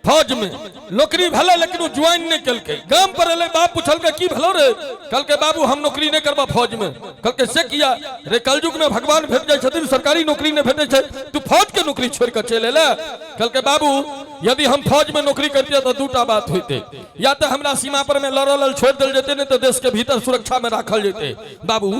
फौज में नौकरी भले लेकिन वो ज्वाइन नहीं कल के गांव पर अले बाप पूछल के की भलो रे कल के बाबू हम नौकरी नहीं करबा फौज में कल के से किया रे कलयुग में भगवान भेट जाय छथिन सरकारी नौकरी नहीं भेटे छै तू फौज के नौकरी छोड़ के चले ले कल के बाबू यदि हम फौज में नौकरी करते तो दूटा बात होते या तो हमरा सीमा पर में लड़ल छोड़ दिल जेते नहीं तो देश के भीतर सुरक्षा में राखल जेते बाबू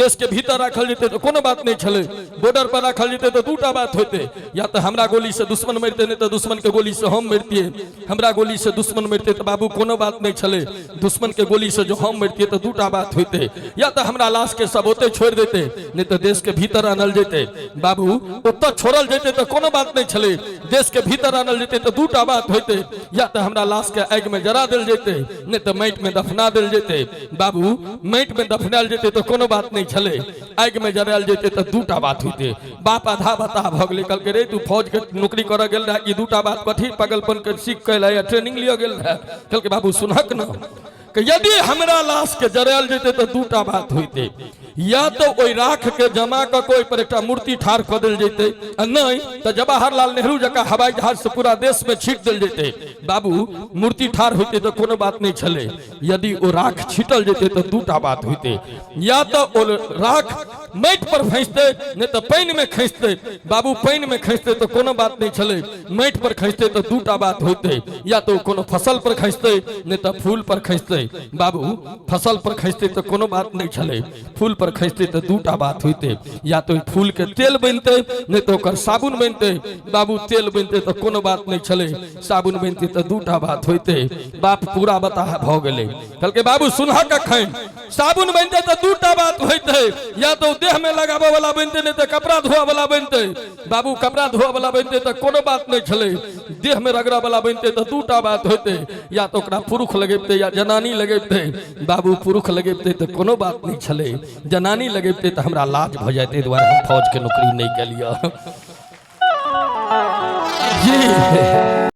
देश के भीतर राखल जेते तो कोनो बात नहीं छले बॉर्डर पर राखल जेते तो दूटा बात होते या तो हमरा गोली से दुश्मन मरते नहीं तो दुश्मन के गोली से हम मरतिए हमरा गोली से दुश्मन मरते तो बाबू कोनो बात नहीं छले दुश्मन के गोली से जो हम मरतिए तो दूटा बात होते या तो हमरा लाश के सबोते छोड़ देते नहीं तो देश के भीतर आनल जेते बाबू ओत छोड़ल जेते तो कोनो बात नहीं छले देश के भीतर आनल जेते तो दूटा बात होते या तो हमरा लाश के आग में जरा दिल जेते नहीं तो माटी में दफना दिल जेते बाबू माटी में दफनाल जेते तो कोनो बात नहीं छले आग में जराल जेते तो दूटा बात होते बाप आधा बता भ गेलै कल के रे तू फौज के नौकरी कर गेल रहा ई दूटा बात कथी पागलपन के सीख के या ट्रेनिंग लिया गेल रहा कल के बाबू सुनहक न कि यदि हमरा लाश के जराल जेते तो दूटा बात होते या तो ओई राख के जमा कर कोई पर एक मूर्ति ठाड़ कर दिल जेते नहीं तो जवाहरलाल नेहरू जका हवाई जहाज से पूरा देश में छीट दिल जेते बाबू मूर्ति ठाड़ होते तो कोनो बात नहीं छले यदि ओ राख छीटल जेते तो दूटा बात होते या तो ओ राख माटी पर खसते नहीं तो पानी में खसते बाबू पानी में खसते तो कोनो बात नहीं छले माटी पर खसते तो दूटा बात होते या तो कोनो फसल पर खसते नहीं तो फूल पर खसते बाबू फसल पर खसते तो कोनो बात नहीं छले फूल पर खसते तो दूटा बात होते या तो फूल के तेल बनते नहीं तो ओकर साबुन बनते बाबू तेल बनते तो कोनो बात नहीं छले साबुन बनते तो दूटा बात होते बाप पूरा बता भ गेले कल के बाबू सुनहा कखन साबुन बनते तो दूटा बात होते या तो देह में लगाबे वाला बनते नहीं तो कपड़ा धोआ वाला बनते बाबू कपड़ा धोआ वाला बनते तो कोनो बात नहीं छले देह में रगड़ा वाला बनते तो दूटा बात होते या तो ओकरा पुरुष लगेते या जनानी लगेते बाबू पुरुष लगेते तो कोनो बात नहीं छले जनानी लगेते तो हमरा लाज भ जाते द्वारा हम फौज के नौकरी नहीं के लिया जी